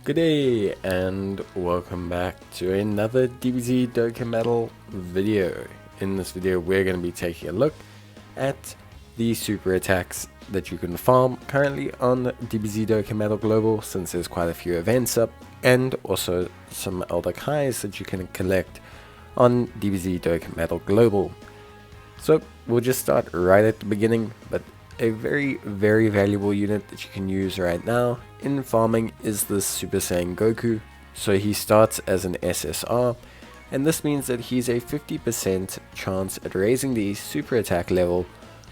Good day and welcome back to another Dbz Dokkan video. In this video we're going to be taking a look at the super attacks that you can farm currently on Dbz Dokkan Global, since there's quite a few events up, and also some Elder Kais that you can collect on Dbz Dokkan Global. So we'll just start right at the beginning, but a very valuable unit that you can use right now in farming is this Super Saiyan Goku. So he starts as an SSR, and this means that he's a 50% chance at raising the super attack level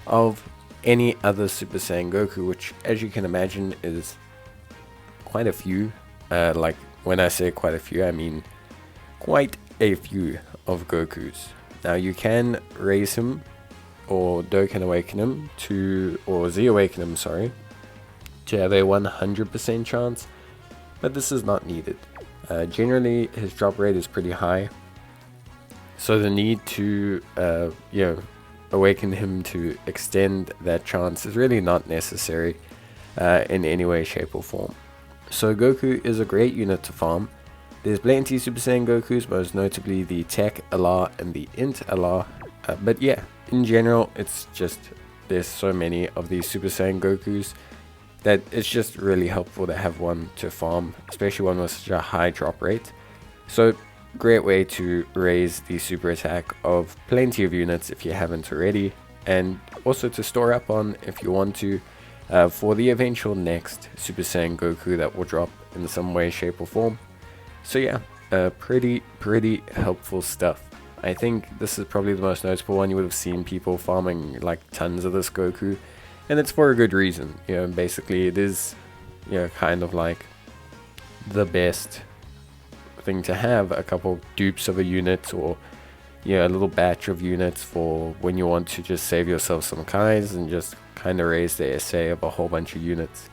of any other Super Saiyan Goku, which, as you can imagine, is quite a few. Like, when I say quite a few, I mean quite a few of Gokus. Now you can raise him or Dokkan Awaken him to, or Z Awaken him, sorry, to have a 100% chance, but this is not needed. Generally, his drop rate is pretty high, so the need to, awaken him to extend that chance is really not necessary in any way, shape, or form. So Goku is a great unit to farm. There's plenty Super Saiyan Gokus, most notably the Tech LR and the Int LR, but yeah, in general, it's just, there's so many of these Super Saiyan Gokus that it's just really helpful to have one to farm, especially one with such a high drop rate. So great way to raise the super attack of plenty of units if you haven't already, and also to store up on if you want to for the eventual next Super Saiyan Goku that will drop in some way, shape, or form. So yeah, pretty helpful stuff. I think this is probably the most notable one. You would have seen people farming like tons of this Goku, and it's for a good reason. Basically it is, kind of like the best thing to have a couple dupes of a unit, or a little batch of units for when you want to just save yourself some Kais and just kind of raise the SA of a whole bunch of units.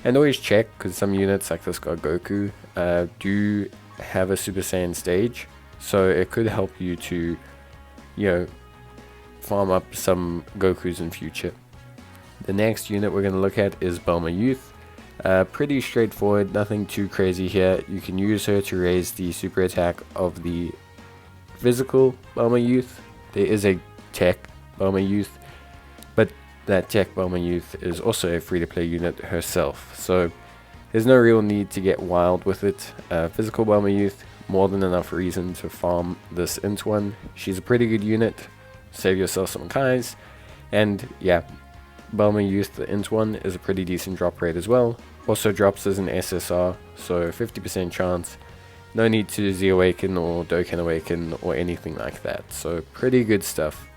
And always check, because some units like this guy Goku do have a Super Saiyan stage, so it could help you to, farm up some Gokus in future. The next unit we're going to look at is Boma Youth. Pretty straightforward, nothing too crazy here. You can use her to raise the super attack of the physical Boma Youth. There is a tech Boma Youth, but that tech Boma Youth is also a free-to-play unit herself, so there's no real need to get wild with it. Physical Boma Youth, more than enough reason to farm this Int one. She's a pretty good unit. Save yourself some Kais, and yeah, Boma Youth, the Int one, is a pretty decent drop rate as well. Also drops as an SSR, so 50% chance. No need to Z Awaken or Dokkan Awaken or anything like that, so pretty good stuff.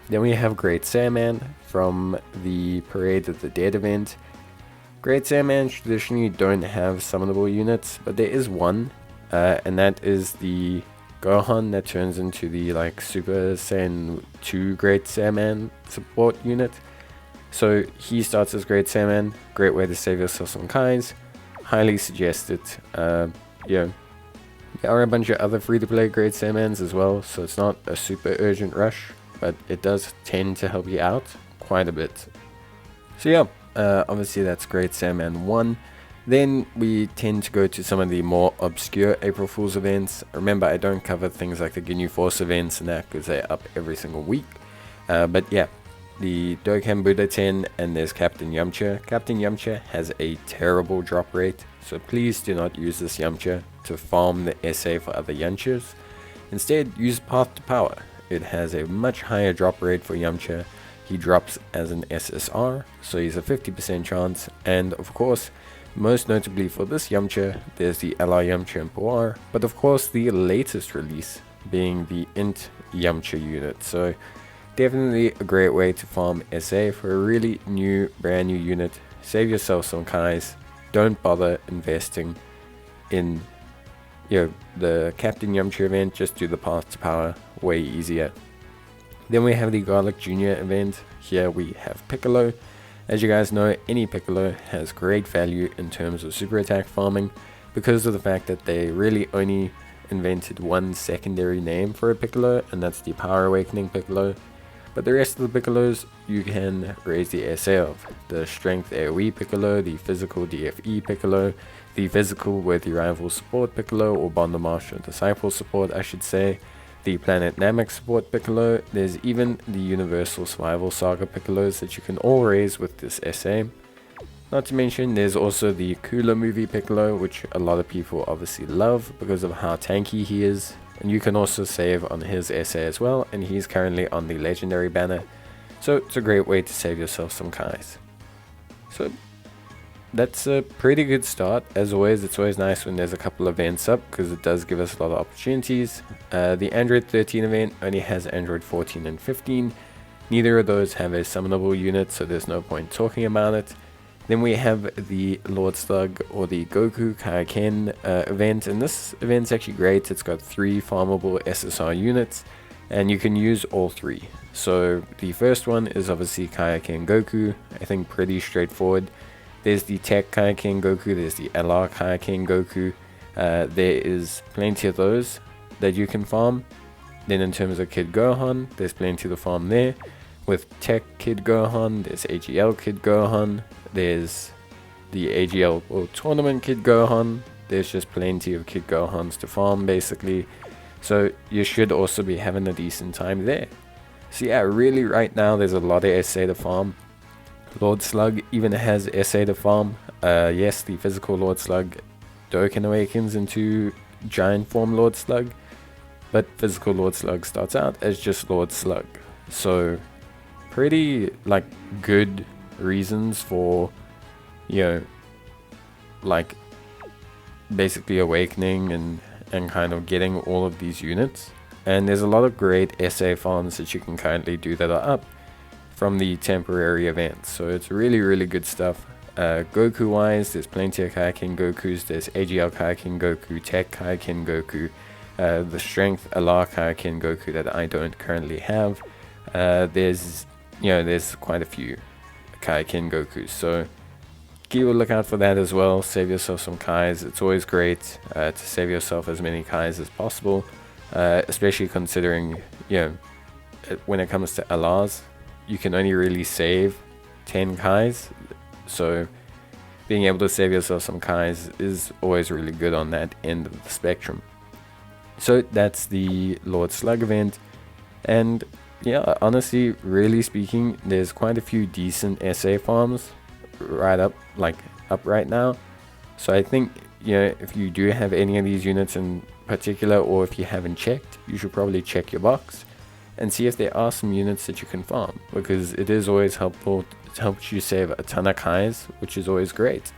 Then we have Great Sandman from the Parade of the Dead event. Great Sandman traditionally don't have summonable units, but there is one, and that is the Gohan that turns into the Super Saiyan 2 Great Saiyaman support unit. So he starts as Great Saiyaman, great way to save yourself some Kais, highly suggested. There are a bunch of other free-to-play Great Saiyamans as well, so it's not a super urgent rush, but it does tend to help you out quite a bit. So yeah, obviously that's Great Saiyaman 1. Then we tend to go to some of the more obscure April Fool's events. Remember, I don't cover things like the Ginyu Force events and that, because they're up every single week. But yeah, the Dokkan Buddha 10, and there's Captain Yamcha. Captain Yamcha has a terrible drop rate, so please do not use this Yamcha to farm the SA for other Yamchas. Instead, use Path to Power. It has a much higher drop rate for Yamcha. He drops as an SSR, so he's a 50% chance, and of course, most notably for this Yamcha, there's the LR Yamcha and Power, but of course the latest release being the Int Yamcha unit. So definitely a great way to farm SA for a really brand new unit. Save yourself some Kais. Don't bother investing in the Captain Yamcha event. Just do the Path to Power, way easier. Then we have the Garlic Jr. event. Here we have Piccolo. As you guys know, any Piccolo has great value in terms of super attack farming, because of the fact that they really only invented one secondary name for a Piccolo, and that's the Power Awakening Piccolo. But the rest of the Piccolos, you can raise the SA of. The Strength AoE Piccolo, the Physical DFE Piccolo, the Physical with the Rival Support Piccolo, or Bonder Master Disciple Support I should say, the Planet Namek Support Piccolo. There's even the Universal Survival Saga Piccolos that you can all raise with this SA. Not to mention, there's also the Cooler Movie Piccolo, which a lot of people obviously love because of how tanky he is. And you can also save on his SA as well, and he's currently on the Legendary banner. So it's a great way to save yourself some Kais. So that's a pretty good start. As always, it's always nice when there's a couple events up because it does give us a lot of opportunities. The Android 13 event only has Android 14 and 15. Neither of those have a summonable unit, so there's no point talking about it. Then we have the Lord Slug or the Goku Kaioken event, and this event's actually great. It's got 3 farmable SSR units, and you can use all 3. So the first one is obviously Kaioken Goku. I think pretty straightforward. There's the Tech Kaioken Goku, there's the LR Kaioken Goku. There is plenty of those that you can farm. Then in terms of Kid Gohan, there's plenty to farm there. With Tech Kid Gohan, there's AGL Kid Gohan. There's the AGL World Tournament Kid Gohan. There's just plenty of Kid Gohans to farm basically. So you should also be having a decent time there. So yeah, really right now there's a lot of SA to farm. Lord Slug even has SA to farm. Yes, the Physical Lord Slug Dokkan awakens into Giant Form Lord Slug. But Physical Lord Slug starts out as just Lord Slug. So pretty like good reasons for, you know, like basically awakening and kind of getting all of these units. And there's a lot of great SA farms that you can currently do that are up from the temporary events, so it's really good stuff. Goku wise, there's plenty of Kaioken Gokus. There's AGL Kaioken Goku, Tech Kaioken Goku, the Strength LR Kaioken Goku that I don't currently have. There's quite a few Kaioken Gokus, so keep a lookout for that as well. Save yourself some Kais. It's always great to save yourself as many Kais as possible, especially considering, when it comes to LRs, you can only really save 10 Kais, so being able to save yourself some Kais is always really good on that end of the spectrum. So that's the Lord Slug event, and yeah, honestly, really speaking, there's quite a few decent SA farms up right now. So I think, if you do have any of these units in particular, or if you haven't checked, you should probably check your box and see if there are some units that you can farm, because it is always helpful. It helps you save a ton of Kais, which is always great.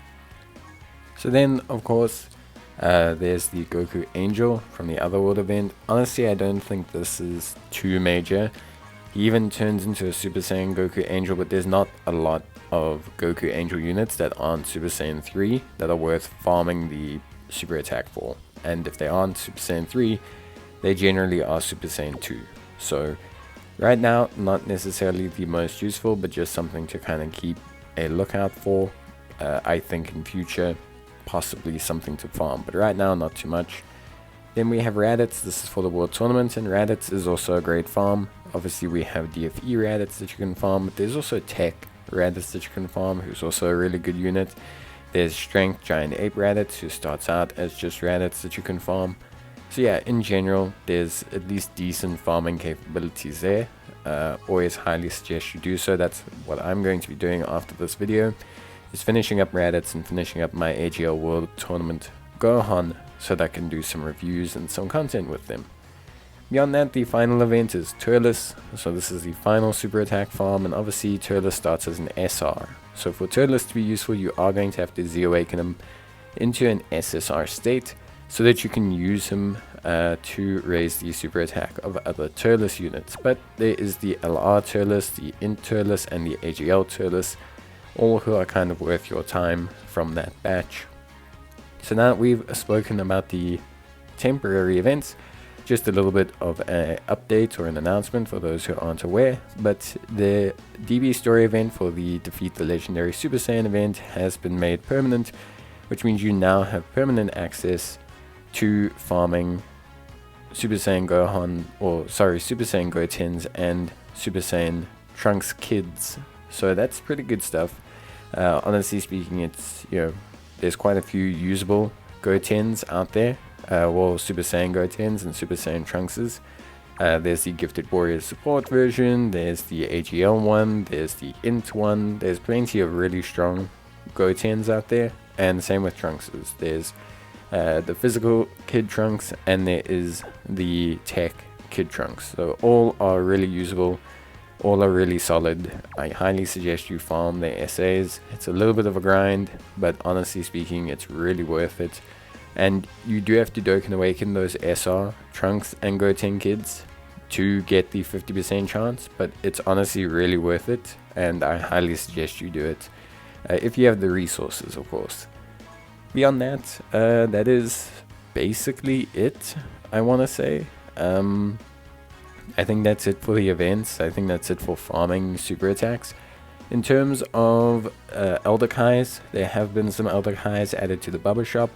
So then, of course, there's the Goku Angel from the Otherworld event. Honestly, I don't think this is too major. He even turns into a Super Saiyan Goku Angel, but there's not a lot of Goku Angel units that aren't Super Saiyan 3 that are worth farming the super attack for. And if they aren't Super Saiyan 3, they generally are Super Saiyan 2. So right now, not necessarily the most useful, but just something to kind of keep a lookout for. I think in future, possibly something to farm, but right now not too much. Then we have Raditz. This is for the World Tournament, and Raditz is also a great farm. Obviously we have DFE Raditz that you can farm, but there's also Tech Raditz that you can farm, who's also a really good unit. There's Strength Giant Ape Raditz, who starts out as just Raditz that you can farm. So yeah, in general, there's at least decent farming capabilities there. Always highly suggest you do so. That's what I'm going to be doing after this video, is finishing up Raditz and finishing up my AGL World Tournament Gohan, so that I can do some reviews and some content with them. Beyond that, the final event is Turles. So this is the final super attack farm, and obviously Turles starts as an SR. So for Turles to be useful, you are going to have to Z-awaken him into an SSR state, so that you can use him to raise the super attack of other Turles units. But there is the LR Turles, the Int Turles, and the AGL Turles, all who are kind of worth your time from that batch. So now that we've spoken about the temporary events, just a little bit of an update or an announcement for those who aren't aware, but the DB story event for the Defeat the Legendary Super Saiyan event has been made permanent, which means you now have permanent access to farming Super Saiyan Gohan, Super Saiyan Gotens and Super Saiyan Trunks kids. So that's pretty good stuff. Honestly speaking, it's, there's quite a few usable Go-Tens out there. Well, Super Saiyan Go-Tens and Super Saiyan Trunkses. There's the Gifted Warrior support version, there's the AGL one, there's the Int one, there's plenty of really strong Go-Tens out there, and same with Trunkses. There's the physical Kid Trunks, and there is the tech Kid Trunks. So all are really usable, all are really solid. I highly suggest you farm their essays. It's a little bit of a grind, but honestly speaking, it's really worth it. And you do have to Dokkan Awaken those SR Trunks and Goten kids to get the 50% chance, but it's honestly really worth it, and I highly suggest you do it, if you have the resources, of course. Beyond that, that is basically it, I want to say. I think that's it for the events. I think that's it for farming super attacks. In terms of Elder Kais, there have been some Elder Kais added to the Bubba Shop.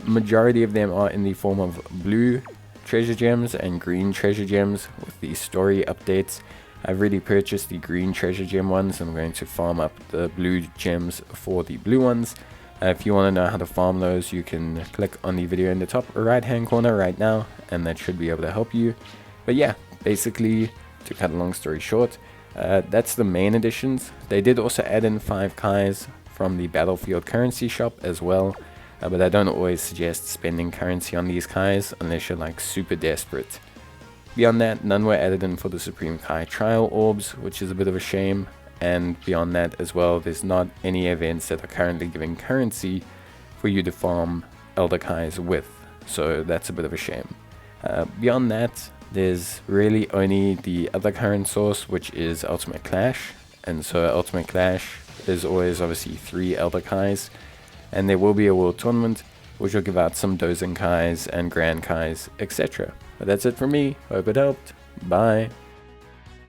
Majority of them are in the form of blue treasure gems and green treasure gems with the story updates. I've already purchased the green treasure gem ones. I'm going to farm up the blue gems for the blue ones. If you want to know how to farm those, you can click on the video in the top right hand corner right now, and that should be able to help you. But yeah, basically, to cut a long story short, that's the main additions. They did also add in 5 Kais from the Battlefield currency shop as well. But I don't always suggest spending currency on these Kais unless you're like super desperate. Beyond that, none were added in for the Supreme Kai Trial Orbs, which is a bit of a shame. And beyond that as well, there's not any events that are currently giving currency for you to farm Elder Kais with. So that's a bit of a shame. Beyond that, there's really only the other current source, which is Ultimate Clash. And so Ultimate Clash is always obviously 3 Elder Kais. And there will be a world tournament, which will give out some Dozen Kais and Grand Kais, etc. But that's it from me. Hope it helped. Bye.